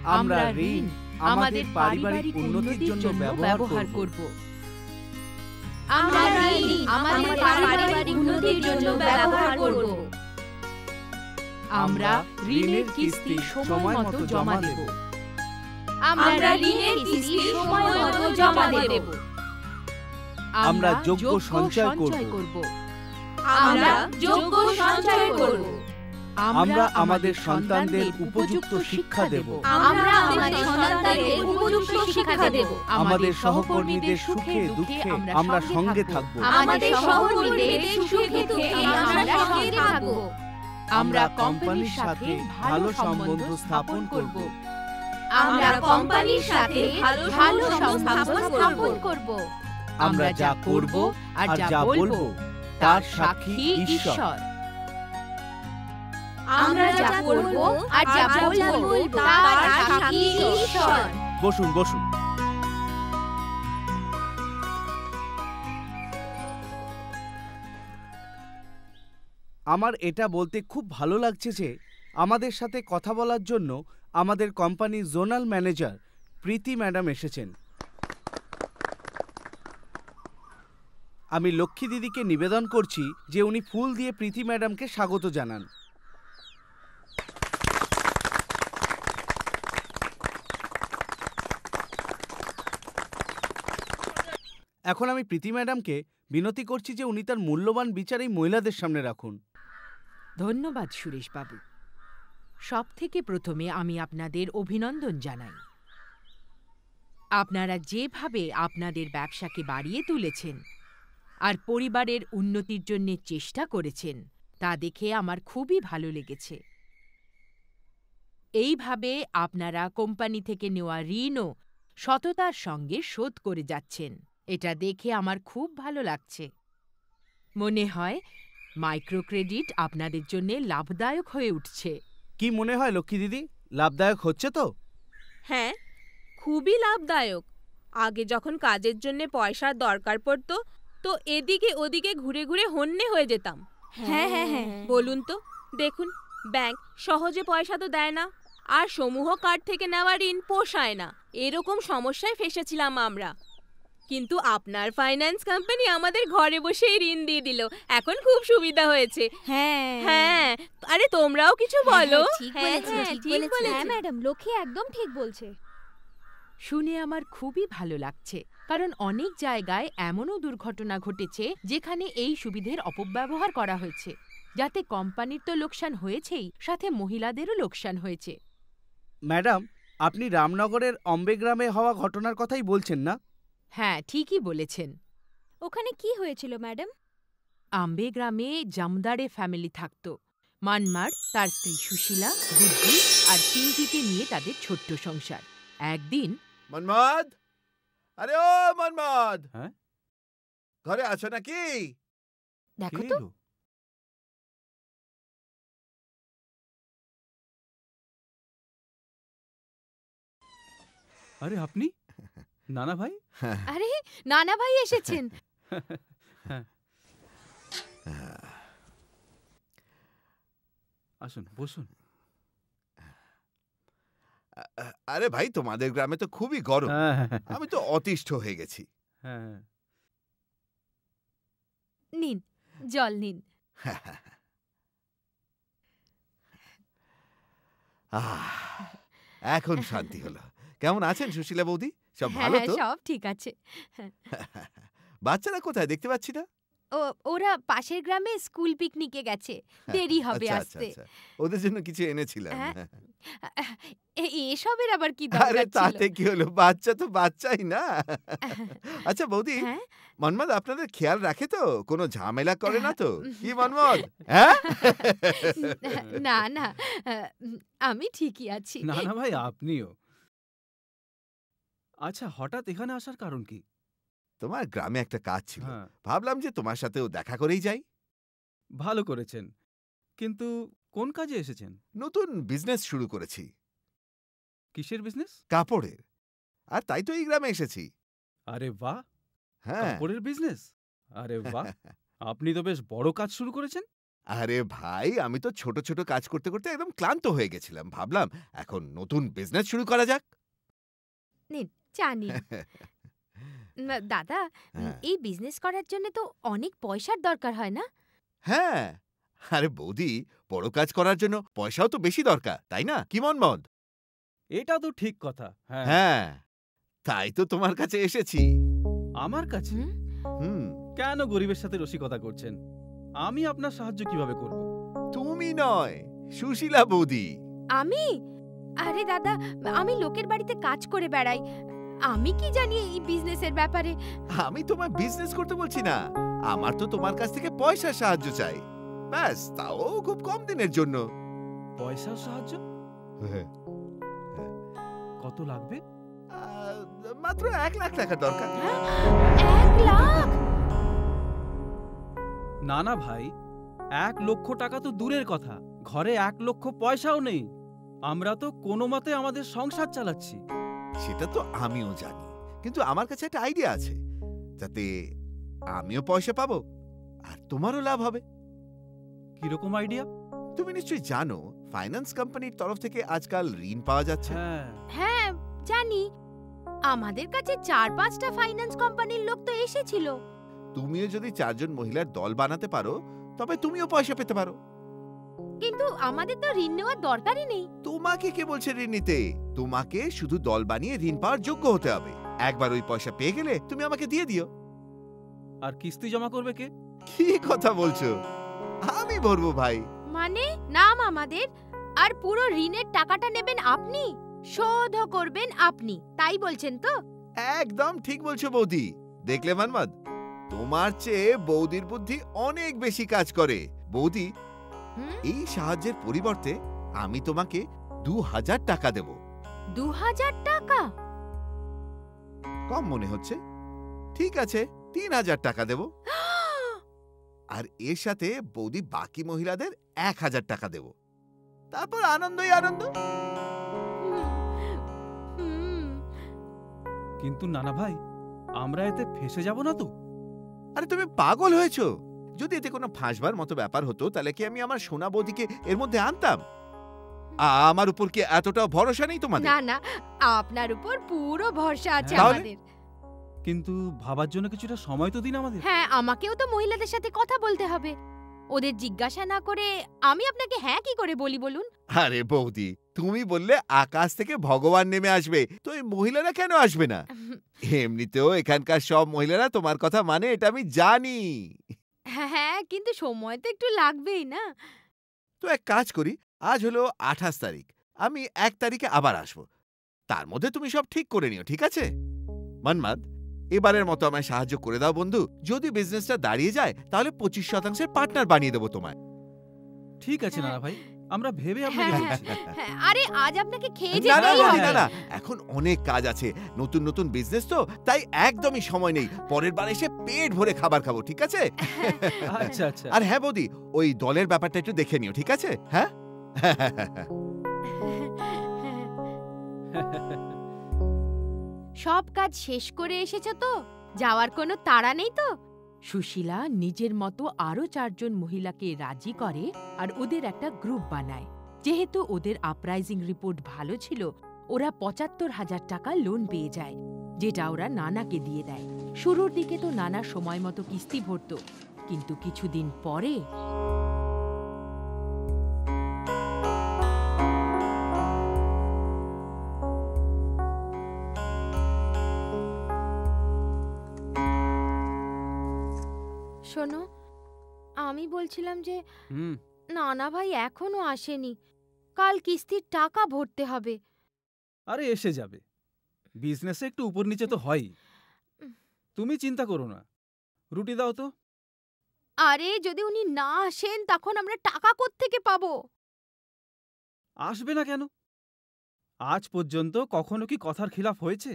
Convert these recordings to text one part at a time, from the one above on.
আমরা ঋণ আমাদের পারিবারিক উন্নতির জন্য ব্যবহার করব। আমরা ঋণ আমাদের পারিবারিক উন্নতির জন্য ব্যবহার করব। আমরা ঋণের কিস্তি সময় মতো জমা দেব। আমরা ঋণের কিস্তি সময় মতো জমা দেব। আমরা যোগ্য সঞ্চয় করব। আমরা যোগ্য সঞ্চয় করব। আমরা আমাদের সন্তানদের উপযুক্ত শিক্ষা দেব। আমরা আমাদের সন্তানদের উপযুক্ত শিক্ষা দেব। আমাদের সহকর্মীদের সুখে দুঃখে আমরা সঙ্গে থাকব। আমাদের সহকর্মীদের সুখে দুঃখে আমরা সঙ্গে থাকব। আমরা কোম্পানির সাথে ভালো সম্বন্ধ স্থাপন করব। আমরা কোম্পানির সাথে ভালো সম্বন্ধ স্থাপন করব। আমরা যা করব আর যা বলবো তার সাক্ষী ঈশ্বর। আমরা যা করব আর যা বলবো তার সাক্ষী ঈশ্বর। বসুন বসুন। আমার এটা বলতে খুব ভালো লাগছে যে আমাদের সাথে কথা বলার জন্য আমাদের কোম্পানির জোনাল ম্যানেজার প্রীতি ম্যাডাম এসেছেন। আমি লক্ষ্মী দিদিকে নিবেদন করছি যে উনি ফুল দিয়ে প্রীতি ম্যাডামকে স্বাগত জানান। এখন আমি প্রীতি ম্যাডামকে বিনতি করছি যে উনি তার মূল্যবান বিচার এই মহিলাদের সামনে রাখুন। ধন্যবাদ সুরেশবাবু। সব থেকে প্রথমে আমি আপনাদের অভিনন্দন জানাই। আপনারা যেভাবে আপনাদের ব্যবসাকে বাড়িয়ে তুলেছেন আর পরিবারের উন্নতির জন্য চেষ্টা করেছেন তা দেখে আমার খুবই ভালো লেগেছে। এইভাবে আপনারা কোম্পানি থেকে নেওয়া ঋণও সততার সঙ্গে শোধ করে যাচ্ছেন, এটা দেখে আমার খুব ভালো লাগছে। মনে হয় মাইক্রো ক্রেডিট আপনাদের জন্য লাভদায়ক হয়ে উঠছে। কি মনে হয় লক্ষ্মী দিদি, লাভদায়ক হচ্ছে তো? হ্যাঁ, খুবই লাভদায়ক। আগে যখন কাজের জন্য পয়সার দরকার পড়তো তো এদিকে ওদিকে ঘুরে ঘুরে হন্যে হয়ে যেতাম। হ্যাঁ হ্যাঁ হ্যাঁ, বলুন তো, দেখুন ব্যাংক সহজে পয়সা তো দেয় না, আর সমূহ কার্ড থেকে নেওয়া ঋণ পোষায় না। এরকম সমস্যায় ফেসেছিলাম আমরা, কিন্তু আপনার ফাইন্যান্স কোম্পানি আমাদের ঘরে বসেই ঋণ দিয়ে দিল। এখন খুব সুবিধা হয়েছে। হ্যাঁ হ্যাঁ, আরে তোমরাও কিছু বলো। ঠিক বলেছেন, ঠিক বলেছেন। হ্যাঁ ম্যাডাম, লক্ষ্মী একদম ঠিক বলছে। শুনে আমার খুবই ভালো লাগছে, কারণ অনেক জায়গায় এমনও দুর্ঘটনা ঘটেছে যেখানে এই সুবিধের অপব্যবহার করা হয়েছে, যাতে কোম্পানির তো লোকসান হয়েছেই, সাথে মহিলাদেরও লোকসান হয়েছে। ম্যাডাম, আপনি রামনগরের অম্বে গ্রামে হওয়া ঘটনার কথাই বলছেন না? হ্যাঁ, ঠিকই বলেছেন। ওখানে কি হয়েছিল ম্যাডাম? আম্বে গ্রামে জমদারে ফ্যামিলি থাকত। মানমার, তার স্ত্রী সুশীলা, বুদ্ধি আর পিঙ্কিকে নিয়ে তাদের ছোট্ট সংসার। একদিন মনমদ, আরে ও মনমদ, হ্যাঁ ঘরে আছো নাকি? দেখো তো, আরে আপনি নানা ভাই? আরে নানা ভাই এসেছেন। আসুন বসুন। আরে ভাই, তোমাদের গ্রামে তো খুবই গরম, আমি তো অতিষ্ঠ হয়ে গেছি। নিন, জল নিন। এখন শান্তি হলো। কেমন আছেন সুশীলা বৌদি? সব ভালো তো? সব ঠিক আছে। বাচ্চারা কোথায় দেখতে পাচ্ছি না? ওরা পাশের গ্রামে স্কুল পিকনিকে গেছে, দেরি হবে আচ্ছা, আসতে। আচ্ছা, ওদের জন্য কিছু এনেছিলাম। এসবের আবার কি আরে দরকার ছিল? তাতে কি হলো, বাচ্চা তো বাচ্চাই না। আচ্ছা বৌদি, হ্যাঁ? মনমদ আপনাদের খেয়াল রাখে তো? কোনো ঝামেলা করে না তো? কি মনমদ? হ্যাঁ? না না, আমি ঠিকই আছি। নানা ভাই, আপনিও। আচ্ছা, হঠাৎ এখানে আসার কারণ কি? তোমার গ্রামে একটা কাজ ছিল, হ্যাঁ, ভাবলাম যে তোমার সাথেও দেখা করেই যাই। ভালো করেছেন, কিন্তু কোন কাজে এসেছেন? নতুন বিজনেস শুরু করেছি, কিসের বিজনেস? কাপড়ের, আর তাই তো এই গ্রামে এসেছি। আরে বাহ, হ্যাঁ। কাপড়ের বিজনেস? আরে বাহ, আপনি তো বেশ বড় কাজ শুরু করেছেন। আরে ভাই, আমি তো ছোট ছোট কাজ করতে করতে একদম ক্লান্ত হয়ে গেছিলাম। ভাবলাম এখন নতুন বিজনেস শুরু করা যাক। নিন, চা নিন। দাদা, হ্যাঁ। এই বিজনেস করার জন্য তো অনেক পয়সার দরকার হয় না? হ্যাঁ, আরে বৌদি, বড় কাজ করার জন্য পয়সাও তো বেশি দরকার, তাই না? কি মনমদ? এটা তো ঠিক কথা। হ্যাঁ, হ্যাঁ, তাই তো তোমার কাছে এসেছি। আমার কাছে হুম? হুম। কেন গরিবের সাথে রসিকতা করছেন? আমি আপনার সাহায্য কিভাবে করব? তুমি নয়, সুশীলা বৌদি। আমি? আরে দাদা, আমি লোকের বাড়িতে কাজ করে বেড়াই। আমি কি জানি এই বিজনেসের ব্যাপারে? আমি তোমায় বিজনেস করতে বলছি না, আমার তো তোমার কাছ থেকে পয়সার সাহায্য চাই। ব্যাস, তাও খুব কম দিনের জন্য। পয়সার সাহায্য? কত লাগবে? মাত্র 1,00,000 টাকা দরকার। 1 লাখ? না না ভাই, 1 লক্ষ টাকা তো দূরের কথা, ঘরে 1 লক্ষ পয়সাও নেই। আমরা তো কোনো মতে আমাদের সংসার চালাচ্ছি। সেটা তো আমিও জানি, কিন্তু আমার কাছে একটা আইডিয়া আছে, যাতে আমিও পয়সা পাবো আর তোমারও লাভ হবে। কিরকম আইডিয়া? তুমি নিশ্চয়ই জানো, ফাইন্যান্স কোম্পানির তরফ থেকে আজকাল ঋণ পাওয়া যাচ্ছে। হ্যাঁ, হ্যাঁ, জানি। আমাদের কাছে 4-5টা ফাইন্যান্স কোম্পানির লোক তো এসেছিল। তুমিও যদি 4 জন মহিলার দল বানাতে পারো, তবে তুমিও পয়সা পেতে পারো। কিন্তু আমাদের তো ঋণ নেওয়ার দরকারই নেই। তোমাকে কে বলছে ঋণ নিতে? তোমাকে শুধু দল বানিয়ে ঋণ পাওয়ার যোগ্য হতে হবে। একবার ওই পয়সা পেয়ে গেলে তুমি আমাকে দিয়ে দিও। আর কিস্তি জমা করবে কে? কি কথা বলছো? আমি ভরবো ভাই। মানে নাম আমাদের, আর পুরো ঋণের টাকাটা নেবেন আপনি, শোধও করবেন আপনি, তাই বলছেন তো? একদম ঠিক বলছো বৌদি। দেখলে মানমাদ, তোমার চেয়ে বৌদির বুদ্ধি অনেক বেশি কাজ করে। বৌদি, হুম? এই সাহায্যের পরিবর্তে আমি তোমাকে 2,000 টাকা দেব। 2000 টাকা? কম মনে হচ্ছে? ঠিক আছে, 3,000 টাকা দেব। আর এর সাথে বৌদি বাকি মহিলাদের 1,000 টাকা দেব। তারপর আনন্দই আনন্দ। হুম। কিন্তু নানা ভাই, আমরা এতে ফেসে যাব না তো? আরে তুমি পাগল হয়েছো? যদি এতে কোনো ফাঁসবার মতো ব্যাপার হতো, তাহলে কি আমি আমার সোনা বৌদিকে এর মধ্যে আনতাম? আমার উপর কি এতটাও ভরসা নেই তোমাদের? না না, আপনার উপর পুরো ভরসা আছে তাহলে? আমাদের। কিন্তু ভাবার জন্য কিছুটা সময় তো দিন আমাদের। হ্যাঁ, আমাকেও তো মহিলাদের সাথে কথা বলতে হবে। ওদের জিজ্ঞাসা না করে আমি আপনাকে হ্যাঁ কি করে বলি বলুন? আরে বৌদি, তুমি বললে আকাশ থেকে ভগবান নেমে আসবে, তো এই মহিলারা কেন আসবে না? এমনিতেও এখানকার সব মহিলারা তোমার কথা মানে, এটা আমি জানি। হ্যাঁ, কিন্তু সময় তো একটু লাগবেই না? তো এক কাজ করি, আজ হলো 28 তারিখ, আমি 1 তারিখে আবার আসবো। তার মধ্যে তুমি সব ঠিক করে নিও, ঠিক আছে? মন্মাদ, এবারের মতো আমায় সাহায্য করে দাও বন্ধু। যদি বিজনেসটা দাঁড়িয়ে যায়, তাহলে 25% পার্টনার বানিয়ে দেবো তোমায়। ঠিক আছে নানা ভাই, আমরা ভেবে আপনাকে হ্যাঁ, বলছি। হ্যাঁ, আরে আজ আপনাকে খেয়ে না না যেতেই বৌদি, হবে। না না, এখন অনেক কাজ আছে, নতুন নতুন বিজনেস তো, তাই একদমই সময় নেই। পরের বার এসে পেট ভরে খাবার খাবো, ঠিক আছে? আচ্ছা আচ্ছা। আর হ্যাঁ বৌদি, ওই দলের ব্যাপারটা একটু দেখে নিও, ঠিক আছে? হ্যাঁ। সব কাজ শেষ করে এসেছো তো? যাওয়ার কোনো তাড়া নেই তো? সুশীলা নিজের মতো আরও 4 জন মহিলাকে রাজি করে আর ওদের একটা গ্রুপ বানায়। যেহেতু ওদের আপরাইজিং রিপোর্ট ভালো ছিল, ওরা 75,000 টাকা লোন পেয়ে যায়, যেটা ওরা নানাকে দিয়ে দেয়। শুরুর দিকে তো নানা সময় মতো কিস্তি ভরত, কিন্তু কিছুদিন পরে শোনো, আমি বলছিলাম যে হুম, নানা ভাই এখনো আসেনি। কাল কিস্তির টাকা ভরতে হবে। আরে এসে যাবে। বিজনেসে একটু উপর নিচে তো হয়ই। তুমি চিন্তা করো না। রুটি দাও তো। আরে যদি উনি না আসেন, তখন আমরা টাকা কোত্থেকে পাবো? আসবে না কেন? আজ পর্যন্ত কখনো কি কথার খিলাফ হয়েছে?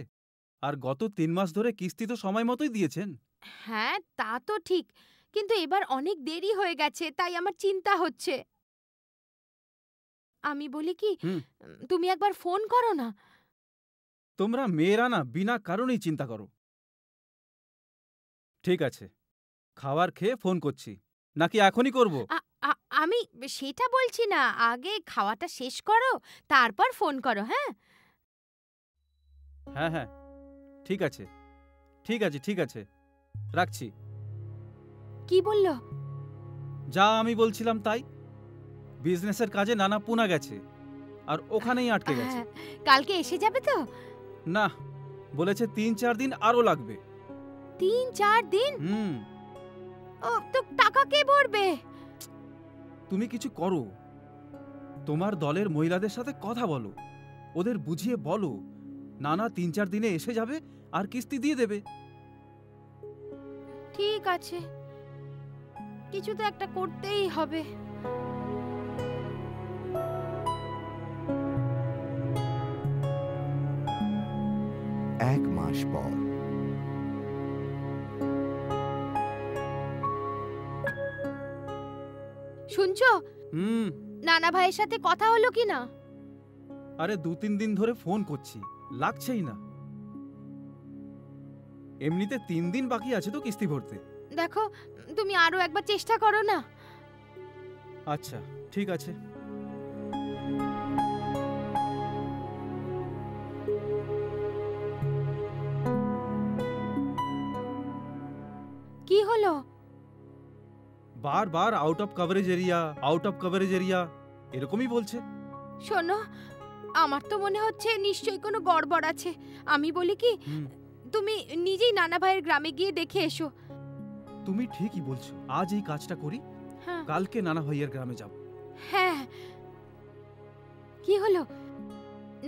আর গত 3 মাস ধরে কিস্তি তো সময় মতোই দিয়েছেন। হ্যাঁ, তা তো ঠিক, কিন্তু এবার অনেক দেরি হয়ে গেছে, তাই আমার চিন্তা হচ্ছে। আমি বলি কি, হুম। তুমি একবার ফোন করো না। তোমরা মেয়েরা না বিনা কারণেই চিন্তা করো। ঠিক আছে, খাবার খেয়ে ফোন করছি, নাকি এখনই করব? আমি সেটা বলছি না, আগে খাওয়াটা শেষ করো, তারপর ফোন করো। হ্যাঁ হ্যাঁ হ্যাঁ, ঠিক আছে ঠিক আছে ঠিক আছে, রাখছি। কি বললো? যা আমি বলছিলাম তাই। বিজনেসের কাজে নানা পুনা গেছে, আর ওখানেই আটকে গেছে। হ্যাঁ, কালকে এসে যাবে তো? না, বলেছে 3-4 দিন আরো লাগবে। 3-4 দিন? ও তো টাকা কে ভরবে? তুমি কিছু করো, তোমার দলের মহিলাদের সাথে কথা বলো, ওদের বুঝিয়ে বলো নানা 3-4 দিনে এসে যাবে আর কিস্তি দিয়ে দেবে। ঠিক আছে, কিছু তো একটা করতেই হবে। এক মাস পর শুনছো, হুম। নানা ভাইয়ের সাথে কথা হলো কি না? আরে 2-3 দিন ধরে ফোন করছি, লাগছেই না। এমনিতে 3 দিন বাকি আছে তো কিস্তি ভরতে। দেখো, তুমি আরো একবার চেষ্টা করো না। আচ্ছা ঠিক আছে। কি হলো? বারবার out of coverage area, out of coverage area এরকমই বলছে। শোনো, আমার তো মনে হচ্ছে নিশ্চয়ই কোনো গড়বড় আছে। আমি বলি কি, তুমি নিজেই নানা ভাইয়ের গ্রামে গিয়ে দেখে এসো। তুমি ঠিকই বলছো, আজ এই কাজটা করি, হ্যাঁ কালকে নানা ভাইয়ের গ্রামে যাব। হ্যাঁ। কি হলো,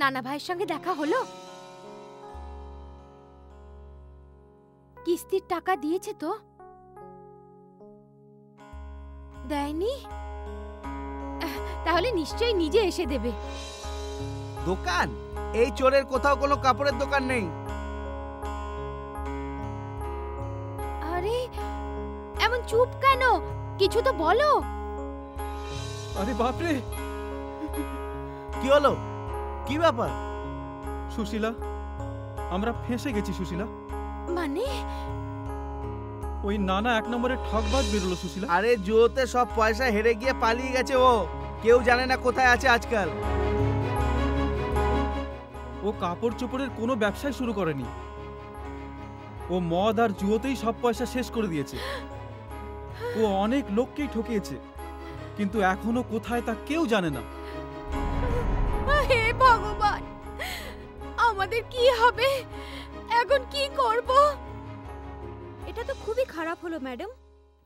নানা ভাইয়ের সঙ্গে দেখা হলো? কিস্তির টাকা দিয়েছে তো? দেয়নি? তাহলে নিশ্চয়ই নিজে এসে দেবে। দোকান? এই চোরের কোথাও কোনো কাপড়ের দোকান নেই। আরে এমন চুপ কেন? কিছু তো বলো। আরে বাপরে, কি হলো? কি ব্যাপার? সুশীলা, আমরা ফেঁসে গেছি সুশীলা। মানে? ওই নানা 1 নম্বরের ঠকবাজ বেরোলো সুশীলা। আরে জুয়োতে সব পয়সা হেরে গিয়ে পালিয়ে গেছে ও, কেউ জানে না কোথায় আছে আজকাল। ও কাপড় চোপড়ের কোনো ব্যবসায় শুরু করেনি, ও মদ আর জুয়োতেই সব পয়সা শেষ করে দিয়েছে। ও অনেক লোককেই ঠকিয়েছে, কিন্তু এখনো কোথায় তা কেউ জানে না। হে ভগবান, আমাদের কি হবে এখন? কি করব? এটা তো খুবই খারাপ হলো ম্যাডাম।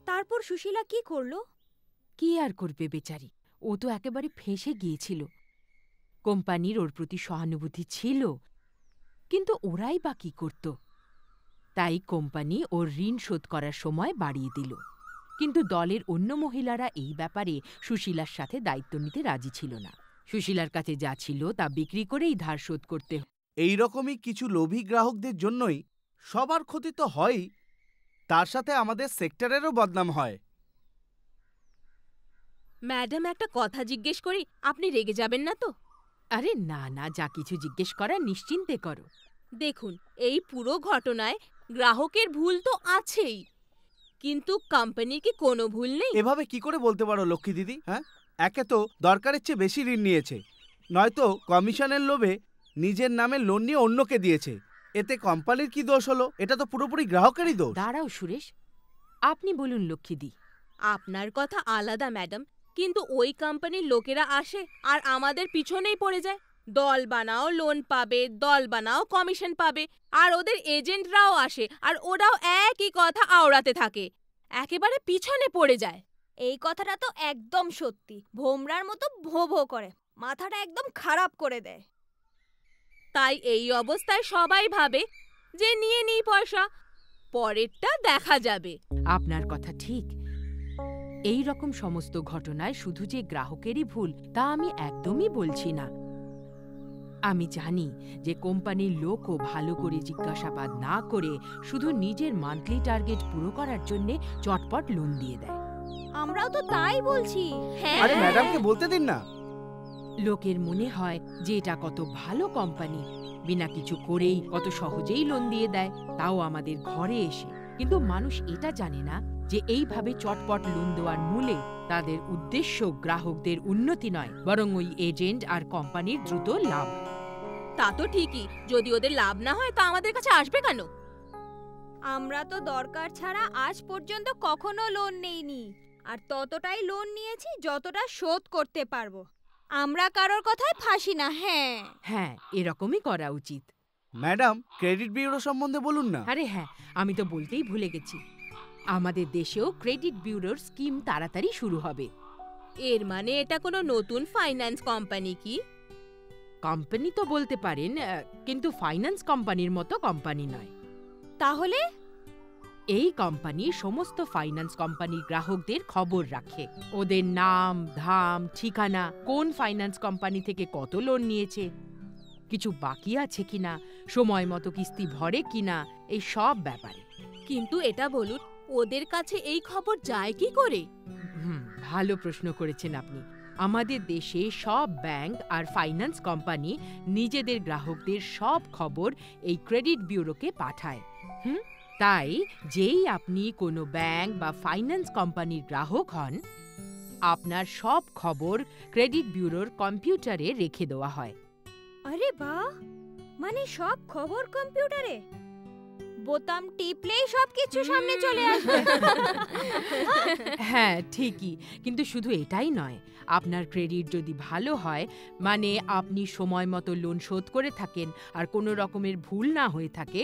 তারপর সুশীলা কি করলো? কি আর করবে বেচারি, ও তো একেবারে ফেঁসে গিয়েছিল। কোম্পানির ওর প্রতি সহানুভূতি ছিল, কিন্তু ওরাই বা কি করত? তাই কোম্পানি ওর ঋণ শোধ করার সময় বাড়িয়ে দিল। কিন্তু দলের অন্য মহিলারা এই ব্যাপারে সুশীলার সাথে দায়িত্ব নিতে রাজি ছিল না। সুশীলার কাছে যা ছিল তা বিক্রি করেই ধার শোধ করতে। এইরকমই কিছু লোভী গ্রাহকদের জন্যই সবার ক্ষতি তো হয়ই, তার সাথে আমাদের সেক্টরেরও বদনাম হয়। ম্যাডাম, একটা কথা জিজ্ঞেস করি, আপনি রেগে যাবেন না তো? আরে না না, যা কিছু জিজ্ঞেস করার নিশ্চিন্তে করো। দেখুন, এই পুরো ঘটনায় গ্রাহকের ভুল তো আছেই, কিন্তু কোম্পানির কি কোনো ভুল নেই? এভাবে কি করে বলতে পারো লক্ষ্মী দিদি? হ্যাঁ, একে তো দরকারের চেয়ে বেশি ঋণ নিয়েছে, নয়তো কমিশনের লোভে নিজের নামে লোন নিয়ে অন্যকে দিয়েছে। এতে কোম্পানির কি দোষ হলো? এটা তো পুরোপুরি গ্রাহকেরই দোষ। দাঁড়াও সুরেশ, আপনি বলুন লক্ষ্মীদি। আপনার কথা আলাদা ম্যাডাম, কিন্তু ওই কোম্পানির লোকেরা আসে আর আমাদের পিছনেই পড়ে যায়। দল বানাও লোন পাবে, দল বানাও কমিশন পাবে, আর ওদের এজেন্টরাও আসে আর ওরাও একই কথা আওড়াতে থাকে, একেবারে পিছনে পড়ে যায়। এই কথাটা তো একদম সত্যি। ভোমরার মতো ভো ভো করে, মাথাটা একদম খারাপ করে দেয়। তাই এই অবস্থায় সবাই ভাবে যে নিয়ে নিই পয়সা, পরেরটা দেখা যাবে। আপনার কথা ঠিক। এই রকম সমস্ত ঘটনায় শুধু যে গ্রাহকেরই ভুল তা আমি একদমই বলছি না। আমি জানি যে কোম্পানির লোকও ভালো করে জিজ্ঞাসাবাদ না করে শুধু নিজের মান্থলি টার্গেট পুরো করার জন্য চটপট লোন দিয়ে দেয়। আমরাও তো তাই বলছি। হ্যাঁ, আরে ম্যাডামকে বলতে দিন না। লোকের মনে হয় যে এটা কত ভালো কোম্পানি, বিনা কিছু করেই কত সহজেই লোন দিয়ে দেয়, তাও আমাদের ঘরে এসে। কিন্তু মানুষ এটা জানে না যে এইভাবে চটপট লোন দেওয়ার মূলে তাদের উদ্দেশ্য গ্রাহকদের উন্নতি নয়, বরং ওই এজেন্ট আর কোম্পানির দ্রুত লাভ। তা তো ঠিকই, যদি ওদের লাভ না হয় তা আমাদের কাছে আসবে কেন? আমরা তো দরকার ছাড়া আজ পর্যন্ত কখনো লোন নেইনি, আর ততটাই লোন নিয়েছি যতটা শোধ করতে পারবো। আমরা কারোর কথায় ফাঁসি না। হ্যাঁ, হ্যাঁ, এরকমই করা উচিত। ম্যাডাম, ক্রেডিট ব্যুরো সম্বন্ধে বলুন না। আরে হ্যাঁ, আমি তো বলতেই ভুলে গেছি, আমাদের দেশেও ক্রেডিট ব্যুরোর স্কিম তাড়াতাড়ি শুরু হবে। এর মানে এটা কোনো নতুন ফাইন্যান্স কোম্পানি কি? কোম্পানি তো বলতে পারেন, কিন্তু ফাইন্যান্স কোম্পানির মতো কোম্পানি নয়। তাহলে এই কোম্পানি সমস্ত ফাইন্যান্স কোম্পানির গ্রাহকদের খবর রাখে, ওদের নাম, ধাম, ঠিকানা, কোন ফাইন্যান্স কোম্পানি থেকে কত লোন নিয়েছে, কিছু বাকি আছে কিনা, সময় মতো কিস্তি ভরে কিনা, এই সব ব্যাপারে। কিন্তু এটা বলুন, ওদের কাছে এই খবর যায় কি করে? ভালো প্রশ্ন করেছেন আপনি। আমাদের দেশে সব ব্যাংক আর ফাইন্যান্স কোম্পানি নিজেদের গ্রাহকদের সব খবর এই ক্রেডিট ব্যুরোকে পাঠায়। তাই যেই আপনি কোনো ব্যাংক বা ফাইন্যান্স কোম্পানির গ্রাহক হন, আপনার সব খবর ক্রেডিট ব্যুরোর কম্পিউটারে রেখে দেওয়া হয়। আরে বাহ, মানে সব খবর কম্পিউটারে, বোতাম টিপলেই সবকিছু সামনে চলে আসবে। হ্যাঁ ঠিকই, কিন্তু শুধু এটাই নয়, আপনার ক্রেডিট যদি ভালো হয়, মানে আপনি সময় মতো লোন শোধ করে থাকেন আর কোনো রকমের ভুল না হয়ে থাকে,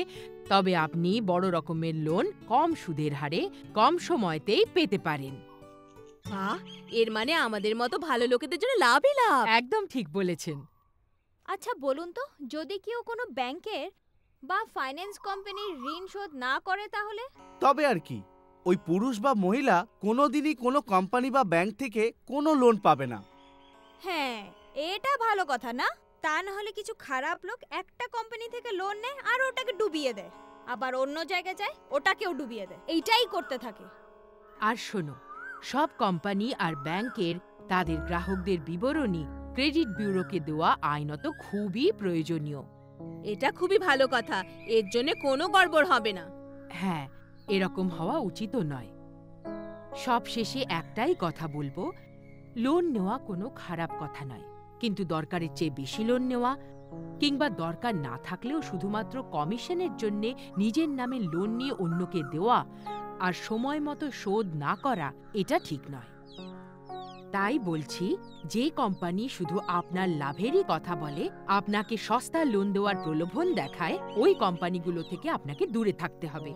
তবে আপনি বড় রকমের লোন কম সুদের হারে কম সময়তেই পেতে পারেন। বাহ, এর মানে আমাদের মতো ভালো লোকেদের জন্য লাভই লাভ। একদম ঠিক বলেছেন। আচ্ছা বলুন তো, যদি কেউ কোনো ব্যাংকের বা ফাইন্যান্স কোম্পানির ঋণ শোধ না করে তাহলে? তবে আর কি, ওই পুরুষ বা মহিলা কোনোদিনই কোনো কোম্পানি বা ব্যাংক থেকে কোনো লোন পাবে না। হ্যাঁ, এটা ভালো কথা না? তা না হলে কিছু খারাপ লোক একটা কোম্পানি থেকে লোন নেয় আর ওটাকে ডুবিয়ে দেয়, আবার অন্য জায়গায় যায় ওটাকেও ডুবিয়ে দেয়, এইটাই করতে থাকে। আর শোনো, সব কোম্পানি আর ব্যাংকের তাদের গ্রাহকদের বিবরণী ক্রেডিট ব্যুরোকে দেওয়া আইনত খুবই প্রয়োজনীয়। এটা খুবই ভালো কথা, এর জন্য কোনো গড়বড় হবে না। হ্যাঁ, এরকম হওয়া উচিতও নয়। সব শেষে একটাই কথা বলবো, লোন নেওয়া কোনো খারাপ কথা নয়, কিন্তু দরকারের চেয়ে বেশি লোন নেওয়া কিংবা দরকার না থাকলেও শুধুমাত্র কমিশনের জন্য নিজের নামে লোন নিয়ে অন্যকে দেওয়া আর সময় মতো শোধ না করা, এটা ঠিক নয়। তাই বলছি, যে কোম্পানি শুধু আপনার লাভেরই কথা বলে, আপনাকে সস্তা লোন দেওয়ার প্রলোভন দেখায়, ওই কোম্পানিগুলো থেকে আপনাকে দূরে থাকতে হবে।